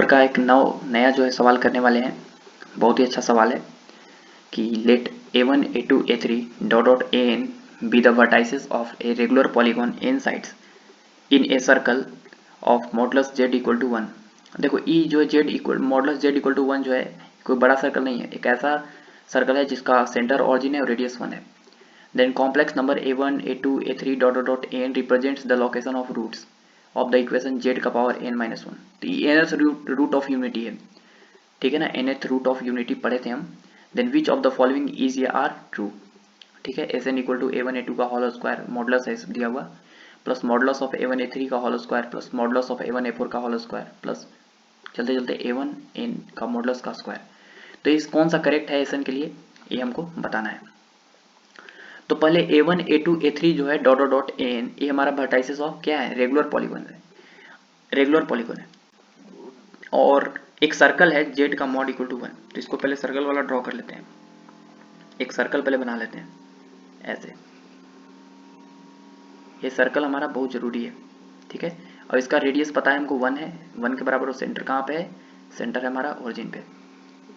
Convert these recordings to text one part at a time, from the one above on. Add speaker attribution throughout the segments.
Speaker 1: का एक नया जो है सवाल करने वाले हैं। बहुत ही अच्छा सवाल है कि let a1 a2 a3 dot dot an be the vertices of a regular polygon n sides in a circle of modulus z equal to 1। देखो e जो है z equal modulus z equal to 1 जो है कोई बड़ा circle नहीं है, एक ऐसा सर्कल है जिसका सेंटर ऑरिजिन है और रेडियस 1 है। Then complex number a1 a2 a3 dot dot n represents the location of roots of the equation z का पावर n माइनस 1। तो ये nth रूट ऑफ यूनिटी है, ठीक है ना, nth रूट ऑफ यूनिटी पढ़े थे हम। Then which of the following is are true, ठीक है। S N equal to a1 a2 का होल स्क्वायर मॉडुलस है दिया हुआ, plus modulus of a1 a3 का whole square plus modulus of a1 a4 का होल स्क्वायर प्लस चलते चलते a1 n का मॉडुलस का स्क्वायर। तो इस कौन सा करेक्ट है एस एन के लिए, ये हमको बताना है। तो पहले a1 a2 a3 जो है डॉट डॉट डॉट an, ये हमारा वर्टाइसेस ऑफ क्या है, रेगुलर पॉलीगॉन है, रेगुलर पॉलीगॉन है। और एक सर्कल है z का मॉड इक्वल टू 1। तो इसको पहले सर्कल वाला ड्रॉ कर लेते हैं, एक सर्कल पहले बना लेते हैं ऐसे। ये सर्कल हमारा बहुत जरूरी है, ठीक है। और इसका रेडियस पता है हमको 1 है, 1 के बराबर। और सेंटर कहाँ पे है, सेंटर है हमारा ओरिजिन पे,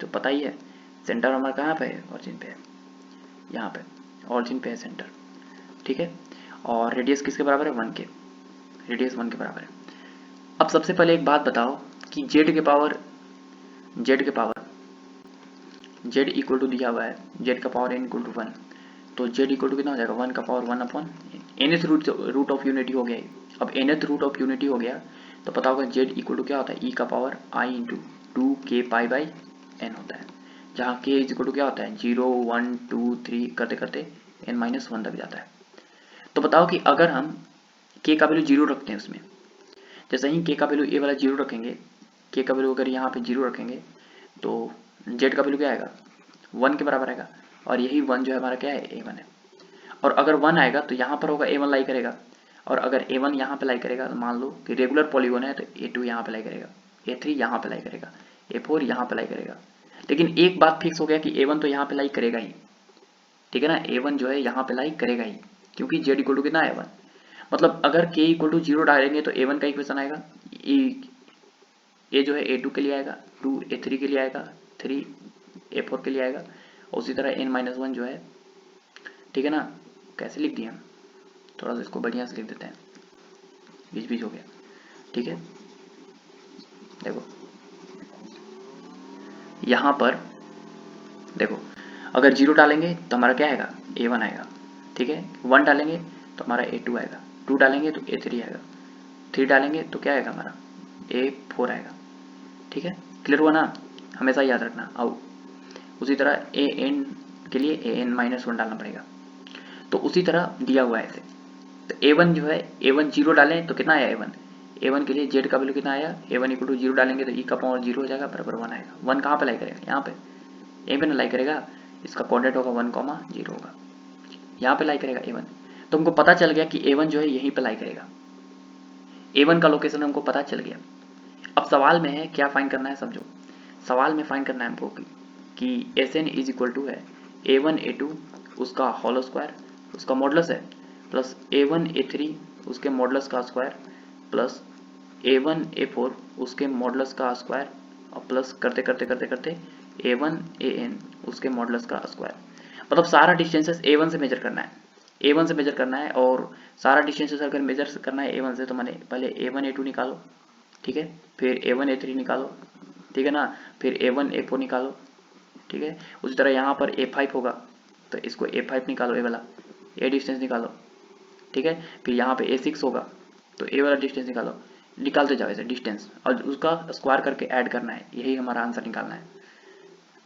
Speaker 1: तो पता ही है सेंटर हमारा कहाँ पे है, ओरिजिन पे है, यहाँ पे ओरिजिन पे है सेंटर, ठीक है। और रेडियस किसके बराबर है, 1 के, रेडियस 1 के बराबर है। अब सबसे पहले एक बात बताओ कि z के पावर z इक्वल टू दिया हुआ है, z का पावर n इक्वल टू 1। तो z इक्वल टू कितना हो जाएगा, 1 का power 1 upon nth root of unity हो गया है। अब nth रूट ऑफ यूनिटी हो गया तो पता होगा z इक्वल टू क्या होता है, e का power i into 2k pi by n होता है, जहाँ k इक्वल टू क्या होता है 0 1 2 3 करते करते n माइनस 1 तक जाता है। तो बताओ कि अगर हम k का वैल्यू 0 रखते हैं उसमें, जैसे ही k का वैल्यू ए वाला 0 रखेंगे, k का वैल्यू अगर यहाँ पे 0 रखेंगे तो z का वैल्यू क्या आएगा, 1 के बराबर आएगा। और यही 1 जो है हमारा क्या है, a1 है। और अगर 1 आएगा तो यहाँ पर होगा a1 लाई करेगा, और अगर a1 यहाँ पे लाई करेगा तो मान लो कि रेगुलर पॉलीगॉन है तो a2 यहाँ पे लाई करेगा, a3 यहाँ पे लाई करेगा, a4 यहाँ पे लाई करेगा। लेकिन एक बात फिक्स हो गया कि a1 तो यहाँ पे लाई करेगा ही, ठीक है ना, a1 जो है यहाँ पे लाई करेगा ही, क्योंकि z इक्वल टू कितना है 1। मतलब अगर k इक्वल टू 0 डालेंगे तो a1 का इक्वेशन आएगा, a जो है a2 के लिए आएगा, 2 a3 के लिए आएगा, 3 a4 के लिए आएगा, और उसी तरह n माइनस 1 जो है, ठीक है ना। कैसे लिख दिए हम, थोड़ा सा इसको बढ़िया से लिख देते हैं, बीच बीच हो गया, ठीक है। देखो यहाँ पर देखो, अगर 0 डालेंगे तो हमारा क्या आएगा, a1 आएगा, ठीक है। 1 डालेंगे तो हमारा a2 आएगा, 2 डालेंगे तो a3 आएगा, 3 डालेंगे तो क्या आएगा हमारा a4 आएगा, ठीक है। क्लियर हुआ ना, हमेशा याद रखना। और उसी तरह an के लिए an माइनस 1 डालना पड़ेगा। तो उसी तरह दिया हुआ है ऐसे। तो a1 जो है, a1 0 डालें तो कितना आया a1 के लिए z का वैल्यू कितना आया, a1 इक्वल टू 0 डालेंगे तो e का पावर 0 हो जाएगा, बराबर 1 आएगा। 1 कहाँ पे लाई करेगा, यहाँ पे, यहीं पे ना लाई करेगा, इसका कोऑर्डिनेट होगा 1, 0 होगा, यहाँ पे लाई करेगा a1। तो हमको पता चल गया कि a1 जो है यहीं पे लाई करेगा, a1 का लोकेशन हमको पता चल गया। अब सवाल में है क्या फाइंड करना है, समझो। सवाल में फाइंड करना है हमको कि S N is equal to है a1 a2 उसका होल स्क्वायर, उसका मॉडुलस है, प्लस a1 a3 उसके मॉडुलस का स्क्वायर, प्लस a1 a4 उसके मॉडुलस का स्क्वायर, और प्लस करते करते करते करते a1 an उसके मॉडुलस का स्क्वायर। मतलब सारा डिस्टेंसेस a1 से मेजर करना है, a1 से मेजर करना है। और सारा डिस्टेंसेस अगर मेजर करना है a1 से तो मैंने पहले a1 a2 निकालो, ठीक है, फिर a1 a3 निकालो, ठीक है ना, फिर a1 a4 निकालो, ठीक है। उसी तरह यहाँ पर a5 होगा तो इसको a5 निकालो, ए वाला a डिस्टेंस निकालो, ठीक है। फिर यहाँ पे a6 होगा तो a वाला डिस्टेंस निकालो, निकालते जाओ ऐसे डिस्टेंस, और उसका स्क्वायर करके ऐड करना है, यही हमारा आंसर निकालना है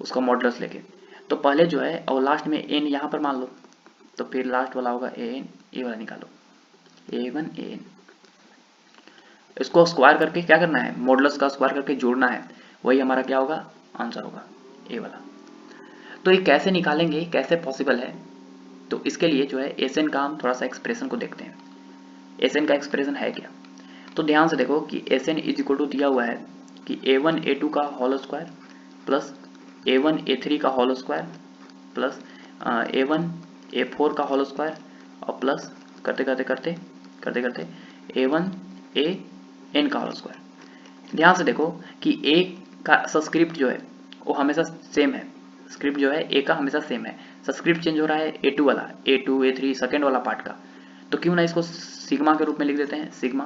Speaker 1: उसका मॉडुलस लेके। तो पहले जो है और लास्ट में n यहाँ पर मान लो, तो फिर लास्ट वाला होगा an, ये वाला निकालो a1 an, इसको स्क्वायर करके क्या करना है, मॉडुलस का स्क्वायर करके जोड़ना है, वही हमारा क्या होगा, आंसर होगा ए वाला। तो ये कैसे निकालेंगे, कैसे पॉसिबल है, तो इसके लिए जो है एस एन का हम थोड़ा सा एक्सप्रेशन को देखते हैं। एस एन का एक्सप्रेशन है क्या, तो ध्यान से देखो कि S N is equal to दिया हुआ है कि a1 a2 का whole square plus a1 a3 का whole square plus a1 a4 का होल स्क्वायर, और प्लस करते करते करते करते करते a1 a n का होल स्क्वायर। ध्यान से देखो कि ए का सब्सक्रिप्ट जो है वो हमेशा सेम है, स्क्रिप्ट जो है ए का हमेशा सेम है, सब्सक्रिप्ट चेंज हो रहा है A2 वाला, A2 A3 सेकेंड वाला पार्ट का, तो क्यों ना इसको सिग्मा के रूप में लिख देते हैं सिग्मा।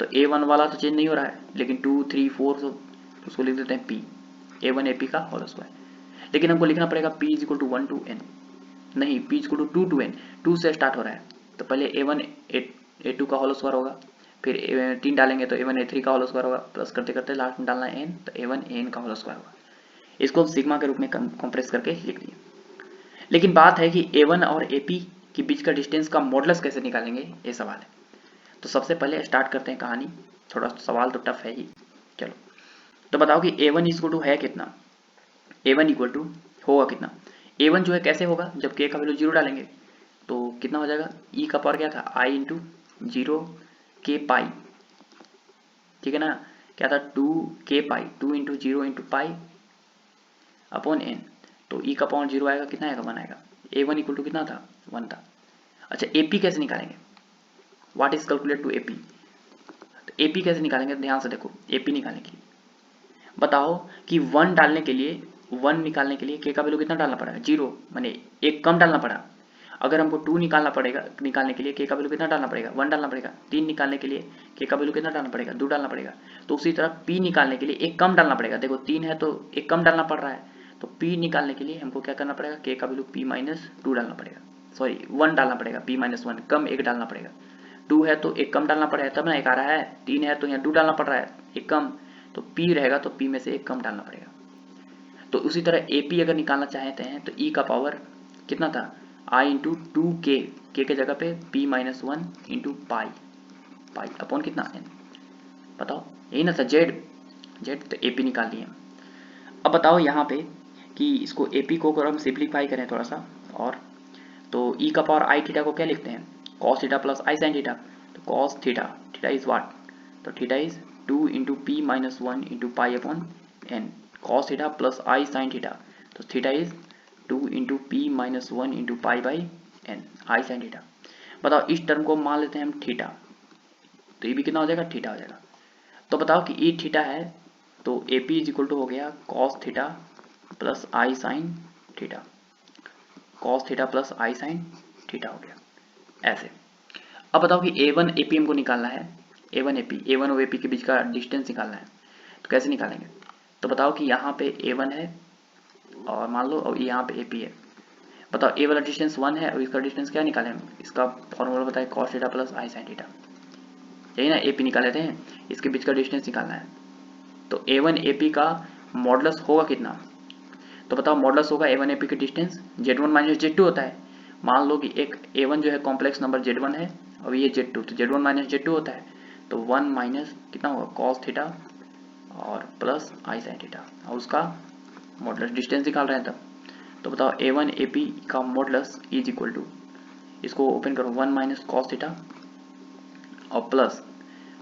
Speaker 1: तो A1 वाला तो चेंज नहीं हो रहा है, लेकिन 2 3 4 तो उसको लिख देते हैं P, A1 AP का होल स्क्वायर। लेकिन हमको लिखना पड़ेगा P is equal to 1 to n, नहीं P is equal to 2 to n, 2 से स्टार्ट हो रहा है, तो पहले A1 A2 का होल स्क्वायर होगा, फिर 3 डालेंगे तो A1 A3 का होल स्क्वायर होगा, प्लस करते करते लास्ट में डालना है n, तो A1 an का होल स्क्वायर होगा। इसको सिग्मा के रूप में कंप्रेस करके लिख दिए। लेकिन बात है कि A1 और AP के बीच का डिस्टेंस का मॉडुलस कैसे निकालेंगे, ये सवाल है। तो सबसे पहले स्टार्ट करते हैं कहानी, थोड़ा सवाल तो टफ है ही। चलो तो बताओ कि A1 इक्वल टू है कितना, A1 इक्वल टू होगा कितना। A1 जो है कैसे होगा, जब k का वैल्यू 0 डालेंगे तो कितना हो जाएगा, e का पावर क्या था i इंटू 0 k पाई, ठीक है ना, क्या था 2 k पाई, 2 into 0 into pi upon n, तो e का पावर 0 आएगा, कितना आएगा 1 आएगा। A1 इक्वल टू कितना था 1 था। अच्छा AP कैसे निकालेंगे, what is calculate to AP, तो AP कैसे निकालेंगे, ध्यान से देखो AP निकालने के लिए बताओ कि 1 डालने के लिए, 1 निकालने के लिए k का वैल्यू कितना डालना पड़ेगा 0, माने एक कम डालना पड़ा। अगर हमको 2 निकालना पड़ेगा, निकालने के लिए k का वैल्यू कितना डालना पड़ेगा 1 डालना पड़ेगा। 3 निकालने के लिए k का वैल्यू कितना डालना पड़ेगा 2 डालना पड़ेगा। तो उसी तरह p निकालने के लिए एक कम डालना पड़ेगा, देखो 3 है तो एक कम डालना पड़ रहा है, तो p निकालने के लिए हमको क्या करना पड़ेगा, k का वैल्यू p माइनस 2 डालना पड़ेगा, सॉरी 1 डालना पड़ेगा, p माइनस 1 कम एक डालना पड़ेगा। 2 है तो एक कम डालना पड़ेगा तब ना एक आ रहा है, 3 है तो यहाँ 2 डालना पड़ रहा है एक कम, तो p रहेगा तो p में से एक कम डालना पड़ेगा। तो उसी तरह AP अगर निकालना चाहते हैं तो e का पावर कितना था i इंटू 2k, k के जगह पे p माइनस 1 इंटू पाई, पाई अपॉन कितना n, बताओ यही ना था z, तो AP निकाल लिए। अब बताओ यहाँ पे कि इसको AP को अगर हम सिंप्लीफाई करें थोड़ा सा, और तो e का पावर i थीटा को क्या लिखते हैं cos theta plus i sin theta, तो cos theta, theta is what, तो theta is 2 into P minus 1 into pi upon n, cos theta plus i sin theta, तो theta is 2 into P minus 1 into pi by n, i sin theta. बताओ इस term को मान लेते हैं हम theta, तो ये भी कितना हो जाएगा थीटा हो जाएगा। तो बताओ कि ई थीटा है तो a p is equal to हो गया cos theta plus i sine theta, cos theta plus i sine theta हो गया ऐसे। अब बताओ कि A1 AP हमको निकालना है, A1 AP, A1 और AP के बीच का डिस्टेंस निकालना है, तो कैसे निकालेंगे। तो बताओ कि यहाँ पे A1 है और मान लो और यहाँ पे AP है। बताओ A वाला डिस्टेंस 1 है और इसका डिस्टेंस क्या निकालें हम, इसका फॉर्मूला बताए cos theta plus i sine theta, यही ना AP निकाल लेते हैं, इसके बीच का डिस्टेंस निकालना है। तो A1 AP का मॉडुलस होगा कितना, तो बताओ मॉडुलस होगा A1 AP के डिस्टेंस Z1 माइनस Z2 होता है। मान लो कि एक A1 जो है कॉम्प्लेक्स नंबर Z1 है और ये Z2, तो Z1 माइनस Z2 होता है, तो 1 माइनस कितना होगा cos थीटा और प्लस आई साइन थीटा, और उसका मॉडुलस डिस्टेंस निकाल रहे हैं तब। तो बताओ A1 AP का मॉडुलस इज इक्वल टू, इसको ओपन करो 1 माइनस कॉस थीटा और प्लस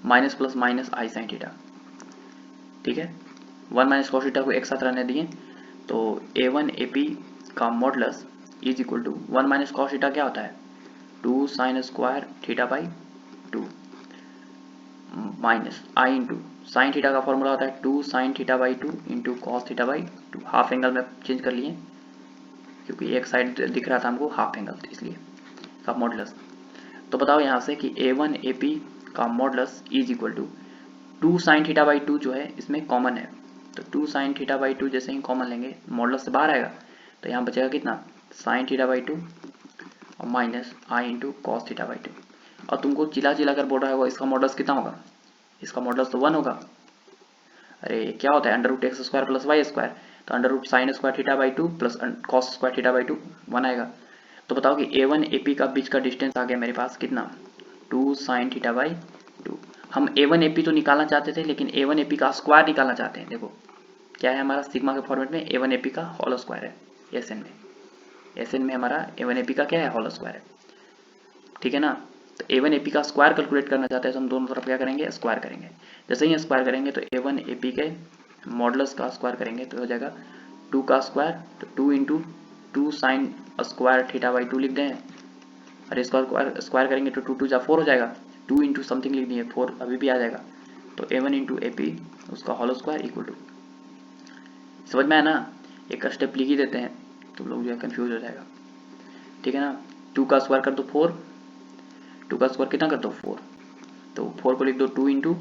Speaker 1: माइनस प्लस माइनस आई साइन थीटा, ठीक है 1 माइनस कॉस थीटा को एक साथ रहने दिए, तो A1 AP का modulus is equal to 1 minus cos theta क्या होता है 2 sine square theta by 2 minus i into sine theta का फॉर्मूला होता है 2 sine theta by 2 into cos theta by 2, half angle में चेंज कर लिए क्योंकि एक साइड दिख रहा था हमको हाफ एंगल, इसलिए का मॉडुलस। तो बताओ यहाँ से कि A1 AP का modulus is equal to 2 sine theta by 2 जो है इसमें कॉमन है, तो 2 साइन थीटा बाई 2 जैसे ही कॉमन लेंगे मॉडुलस से बाहर आएगा, तो यहाँ बचेगा कितना साइन थीटा बाई 2 और minus i into cos theta by 2। और तुमको चिल्ला चिल्ला कर बोल रहा होगा इसका मॉडुलस कितना होगा, इसका मॉडुलस तो 1 होगा। अरे क्या होता है under root x square plus y square, तो under root sine square theta by 2 plus cos square theta by 2 1 आएगा। तो बताओ कि A1 AP का बीच का डिस्टेंस आ गया मेरे पास कितना 2 साइन थीटा बाई 2। हम A1 AP तो निकालना चाहते थे लेकिन A1 AP का स्क्वायर निकालना चाहते हैं, देखो क्या है हमारा सिग्मा के फॉर्मेट में A1 AP का होल स्क्वायर है, SN में हमारा A1 AP का क्या है होल स्क्वायर है, ठीक है ना। तो A1 AP का स्क्वायर कैलकुलेट करना चाहते हैं तो हम दोनों तरफ क्या करेंगे स्क्वायर करेंगे, जैसे ही स्क्वायर करेंगे तो A1 AP के मॉडुलस का स्क्वायर करेंगे तो हो जाएगा 2 का स्क्वायर, तो 2 into 2 sine square theta by 2 लिख दें, और इसका स्क्वायर करेंगे तो 2 2 जा 4 हो जाएगा, 2 इंटू समथिंग लिख दिए 4 अभी भी आ जाएगा, तो a1 इंटू ए पी उसका होल स्क्वायर इक्वल टू, समझ में आया ना, एक स्टेप लिख ही देते हैं तो लोग जो है कन्फ्यूज हो जाएगा, ठीक है ना। 2 का स्क्वायर कर दो 4, 2 का स्क्वायर कितना कर दो 4, तो 4 को लिख दो 2 into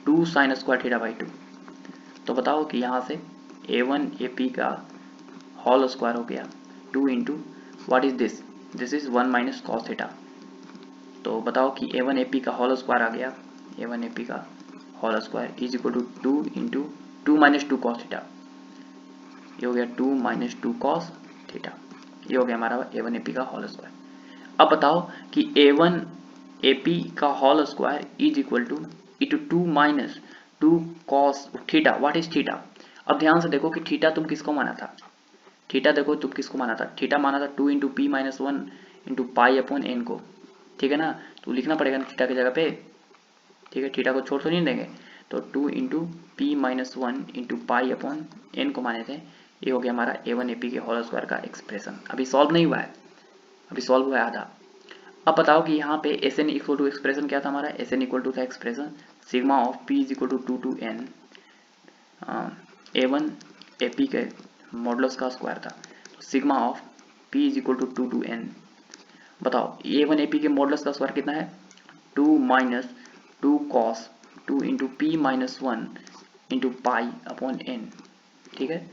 Speaker 1: 2 sine square theta by 2। तो बताओ कि यहाँ से a1 ए पी का होल स्क्वायर हो गया 2 into what is this, this is 1 minus cos theta. तो बताओ कि a1 ए पी का होल स्क्वायर आ गया, a1 ए पी का whole square is equal to 2 into 2 minus 2 cos theta, ये हो गया 2 माइनस 2 कॉस थीटा, ये हो गया हमारा a1 ए पी का होल स्क्वायर। अब बताओ कि a1 ए पी का whole square is equal to 2 minus 2 cos theta, what is theta. अब ध्यान से देखो कि थीटा तुम किसको माना था, थीटा देखो तुम किसको माना था, थीटा माना था 2 into P minus 1 into pi upon N को, ठीक है ना। तो लिखना पड़ेगा ना थीटा की जगह पे, ठीक है, थीटा को छोड़ तो नहीं देंगे। तो 2 into P minus 1 into pi upon N को माने थे, ये हो गया हमारा a1 ए पी के होल स्क्वायर का एक्सप्रेशन। अभी सॉल्व नहीं हुआ है, अभी सॉल्व हुआ है आधा। अब बताओ कि यहाँ पे S N equal to expression क्या था हमारा, एस एन इक्वल टू था expression sigma of P is equal to 2 to N a1 A P के मॉडुलस का स्क्वायर था, तो sigma of P is equal to 2 to N. बताओ a1 A P के मॉडुलस का स्क्वायर कितना है, 2 minus 2 cos 2 into P minus 1 into pi upon N, ठीक है,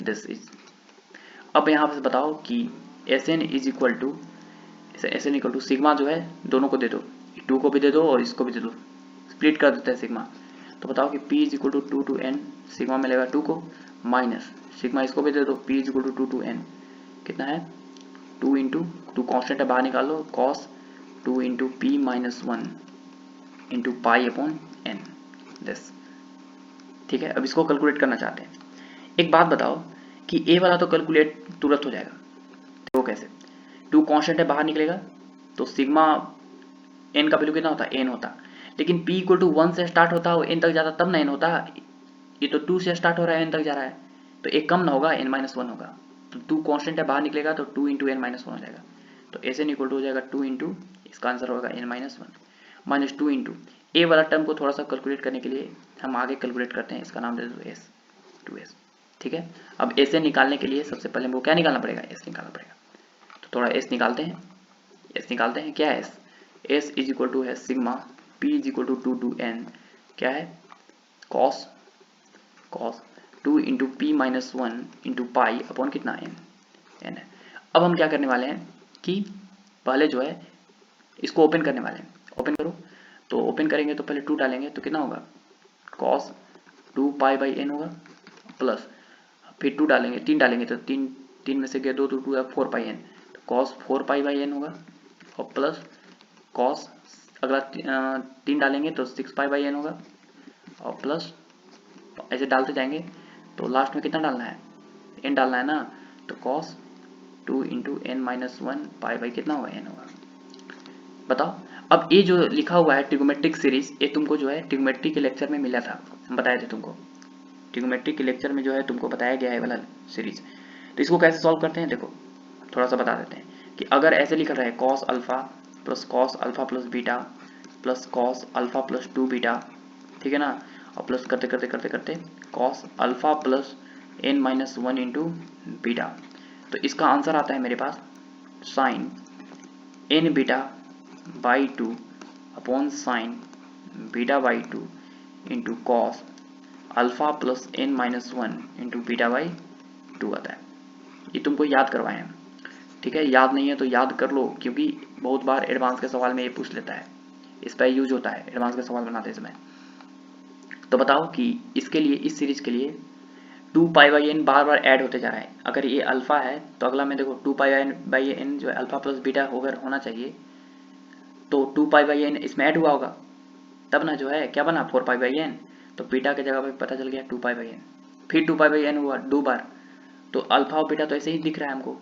Speaker 1: दिस इज। अब यहाँ पे बताओ कि S N is equal to, S N equal to sigma जो है दोनों को दे दो, 2 को भी दे दो और इसको भी दे दो, स्प्लिट कर देते हैं सिग्मा। तो बताओ कि p is equal to 2 to N, sigma मिलेगा 2 को, माइनस सिग्मा इसको भी दे दो, p is equal to 2 to n, कितना है 2 इंटू 2 कॉन्स्टेंट है बाहर निकाल लो, cos 2 into P minus 1 into pi upon n, this, ठीक है। अब इसको कैलकुलेट करना चाहते हैं। एक बात बताओ कि a वाला तो कैलकुलेट तुरंत हो जाएगा, तो कैसे, 2 कांस्टेंट है बाहर निकलेगा तो सिग्मा n का वैल्यू कितना होता है n होता, लेकिन p इक्वल टू 1 से स्टार्ट होता है n तक जाता तब ना n होता, ये तो 2 से स्टार्ट हो रहा है n तक जा रहा है, तो एक कम ना होगा n माइनस 1 होगा, तो 2 कांस्टेंट है बाहर निकलेगा तो 2 इंटू एन माइनस 1 हो जाएगा, तो एस एन इक्वल टू हो जाएगा 2 इंटू, इसका आंसर होगा n माइनस 1 माइनस 2 इंटू ए वाला टर्म को थोड़ा सा कैलकुलेट करने के लिए हम आगे कैलकुलेट करते हैं, इसका नाम दे दो एस 2s, ठीक है। अब एस एन निकालने के लिए सबसे पहले हमको क्या निकालना पड़ेगा, एस निकालना पड़ेगा, तो थोड़ा एस निकालते हैं, एस निकालते हैं, क्या है S, S is equal to है sigma p is equal to 2 to n, क्या है cos cos 2 into P minus 1 into pi upon कितना एन है। अब हम क्या करने वाले हैं कि पहले जो है इसको ओपन करने वाले हैं, ओपन करो, तो ओपन करेंगे तो पहले 2 डालेंगे तो कितना होगा कॉस 2 पाई बाई एन होगा, प्लस फिर 2 डालेंगे 3 डालेंगे तो 3 में से गया 2 तो 2 है 4 पाई एन, तो कॉस 4 पाई बाई एन होगा, और प्लस कॉस अगला 3 डालेंगे तो 6 पाई बाई एन होगा, और प्लस ऐसे डालते जाएंगे तो लास्ट में कितना डालना है एन डालना है ना, तो cos 2 into N minus 1 pi by कितना होगा एन होगा। बताओ अब ये जो लिखा हुआ है ट्रिगोमेट्रिक सीरीज, ये तुमको जो है ट्रिगोमेट्री के लेक्चर में मिला था, हम बताए थे तुमको, ट्रिगोमेट्री के लेक्चर में जो है तुमको बताया गया है वाला सीरीज। तो इसको कैसे सॉल्व करते हैं देखो, थोड़ा सा बता देते हैं कि अगर ऐसे लिखा रहा है cos alpha plus beta plus cos alpha plus 2 beta, ठीक है ना, और प्लस करते करते करते करते cos alpha plus n minus 1 into beta, तो इसका आंसर आता है मेरे पास sine n beta by 2 upon sine beta by 2 into cos alpha plus n minus 1 into beta by 2 आता है। ये तुमको याद करवाए हैं, ठीक है, याद नहीं है तो याद कर लो, क्योंकि बहुत बार एडवांस के सवाल में ये पूछ लेता है, इस पर यूज होता है एडवांस के सवाल बनाते समय। तो बताओ कि इसके लिए, इस सीरीज के लिए 2 पाई बाई एन बार बार ऐड होते जा रहा है, अगर ये अल्फा है तो अगला में देखो 2 पाई बाई एन जो है अल्फा प्लस बीटा होना चाहिए, तो 2 पाई बाई एन इसमें ऐड हुआ होगा, तब ना जो है क्या बना 4 पाई बाई एन, तो बीटा की जगह पे पता चल गया 2 पाई बाई एन, फिर 2 पाई बाई एन हुआ 2 बार, तो अल्फा और बीटा तो ऐसे ही दिख रहा है हमको,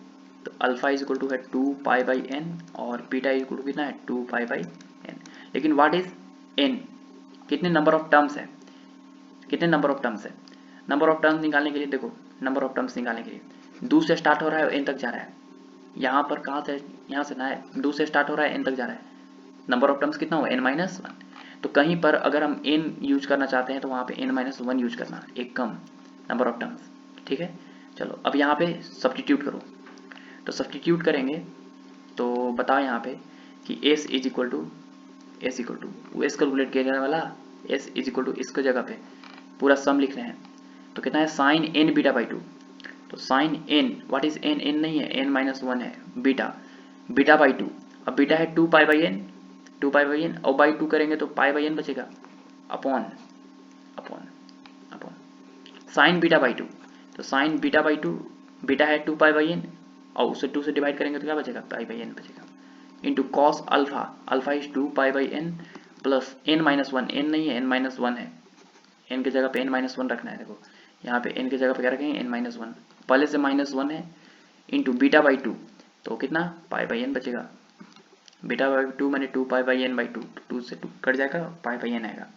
Speaker 1: तो अल्फा इज इक्वल टू है 2 पाई बाई एन और बीटा इज इक्वल टू कितना है 2 पाई बाई एन, लेकिन व्हाट इज एन, कितने नंबर ऑफ टर्म्स है, कितने नंबर ऑफ टर्म्स है, नंबर ऑफ टर्म्स निकालने के लिए देखो, नंबर ऑफ टर्म्स निकालने के लिए 2 से स्टार्ट हो रहा है एन तक जा रहा है, यहाँ पर कहाँ से, यहाँ से ना है 2 से स्टार्ट हो रहा है एन तक जा रहा है, नंबर ऑफ टर्म्स कितना हुआ एन माइनस 1, तो कहीं पर अगर हम n यूज करना चाहते हैं तो वहाँ पे n-1 यूज करना, एक कम नंबर ऑफ टर्म्स, ठीक है। चलो अब यहाँ पे सब्स्टिट्यूट करो, तो सब्स्टिट्यूट करेंगे तो बताओ यहाँ पे कि s is equal to S calculate किया जाने वाला s इज इक्वल टू इसके जगह पे पूरा सम लिख रहे हैं, तो कितना है साइन n बीटा बाई 2, तो sine n what is n, n नहीं है n-1 है, बीटा बाई 2, अब बीटा है 2 पाई बाई n और बाई 2 करेंगे तो पाई बाई n बचेगा अपॉन साइन बीटा बाई 2, तो साइन बीटा बाई 2 बीटा है 2 पाई बाई n और उसे 2 से डिवाइड करेंगे तो क्या बचेगा पाई बाई n बचेगा, into cos alpha is 2 pi by n plus n-1, n नहीं है n-1 है, n के जगह पे n-1 रखना है। देखो यहाँ पे n के जगह पे क्या रखेंगे n-1, पहले से -1 है, इंटू बीटा बाई 2, तो कितना पाई बाई n बचेगा, बीटा बाई 2 मैंने 2 पाई बाई n बाई 2, 2 से 2 कट जाएगा, पाई बाई n आएगा।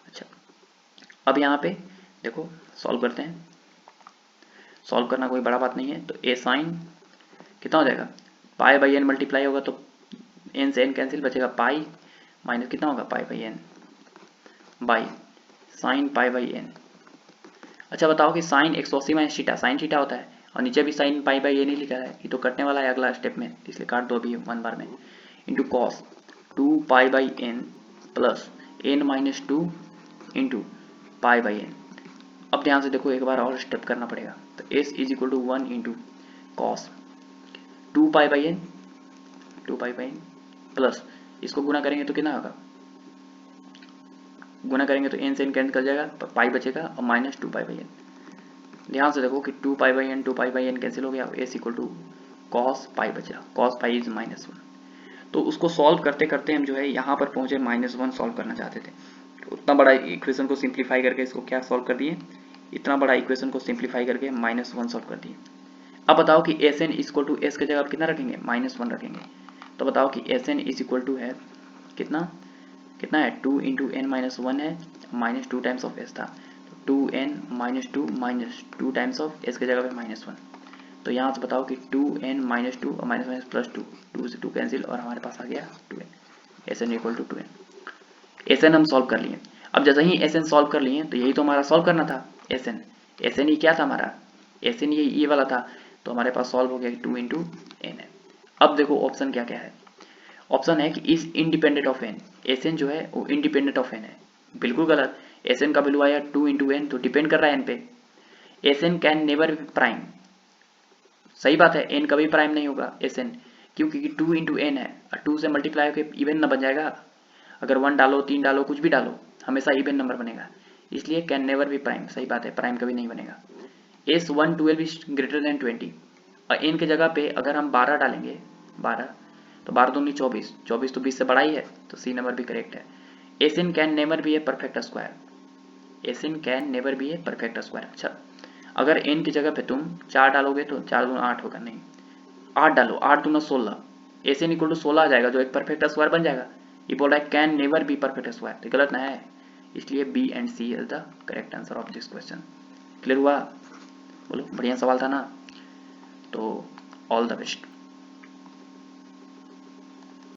Speaker 1: अच्छा अब यहाँ पे देखो सॉल्व करते हैं, सॉल्व करना कोई बड़ा बात नहीं है, तो a साइन कितना हो जाएगा पाई बाई n मल्टीप्लाई होगा तो n से n कैंसिल, बचेगा पाई माइनस कितना होगा pi by n by sine pi by n। अच्छा बताओ कि sine 180 minus theta sine theta होता है और नीचे भी साइन पाई बाई n ही लिखा है, ये तो कटने वाला है अगला स्टेप में, इसलिए काट दो अभी वन बार में, into cos 2 pi by n plus n-2 into pi by n। अब ध्यान से देखो एक बार और स्टेप करना पड़ेगा, तो s is equal to 1 into cos 2 pi by n plus इसको गुना करेंगे तो कितना होगा, गुना करेंगे तो n से n कैंसिल कर जाएगा, पाई बचेगा और माइनस 2 पाई बाई n। ध्यान से देखो कि 2 पाई बाई n कैंसिल हो गया, s equal to cos pi बचा, कॉस पाई इज -1। तो उसको सॉल्व करते करते हम जो है यहाँ पर पहुंचे -1 सॉल्व करना चाहते थे, उतना बड़ा इक्वेशन को सिंप्लीफाई करके इसको क्या सॉल्व कर दिए, इतना बड़ा इक्वेशन को सिंप्लीफाई करके -1 सॉल्व कर दिए। अब बताओ कि S N equal to S के जगह आप कितना रखेंगे -1 रखेंगे, तो बताओ कि S N is equal to है कितना है 2 इंटू n-1 है, -2 टाइम्स ऑफ एस था, तो 2n-2 -2 टाइम्स ऑफ एस के जगह पे -1, तो यहाँ से बताओ कि 2n-2 और माइनस प्लस 2 से 2 कैंसिल और हमारे पास आ गया 2n, S N equal to 2n। S N हम सॉल्व कर लिए, अब जैसे ही एस एन सॉल्व कर लिए तो यही तो हमारा सॉल्व करना था, एस एन ही क्या था हमारा, एस एन ये वाला था, तो हमारे पास सॉल्व हो गया 2 इंटू एन है। अब देखो ऑप्शन क्या क्या है, ऑप्शन है कि is independent of N, S N जो है वो इंडिपेंडेंट ऑफ एन है, बिल्कुल गलत, एस एन का वैल्यू आया 2 इंटू एन, तो डिपेंड कर रहा है एन पे, S N can never be prime, सही बात है, एन कभी प्राइम नहीं होगा एस एन, क्योंकि 2 इंटू एन है, 2 से मल्टीप्लाई होकर इवन न बन जाएगा, अगर 1 डालो 3 डालो कुछ भी डालो हमेशा इवन नंबर बनेगा, इसलिए कैन नेवर बी प्राइम, सही बात है, प्राइम कभी नहीं बनेगा। एस 112 इज ग्रेटर देन 20, और एन के जगह पे अगर हम 12 डालेंगे 12, तो 12 दूनी 24, 24 तो 20 से बड़ा ही है, तो सी नंबर भी करेक्ट है। S N can never be a perfect square, S N can never be a perfect square. अच्छा अगर एन की जगह पे तुम 4 डालोगे तो 4 दूना 8 होगा, नहीं 8 डालो, 8 दूना 16, एस एन इक्वल टू 16 आ जाएगा, जो एक परफेक्ट स्क्वायर बन जाएगा। ये बोल रहा है can never be perfect square, तो गलत ना है, इसलिए B and C is the correct answer of this question. Clear हुआ, बोलो बढ़िया सवाल था ना, तो ऑल द बेस्ट।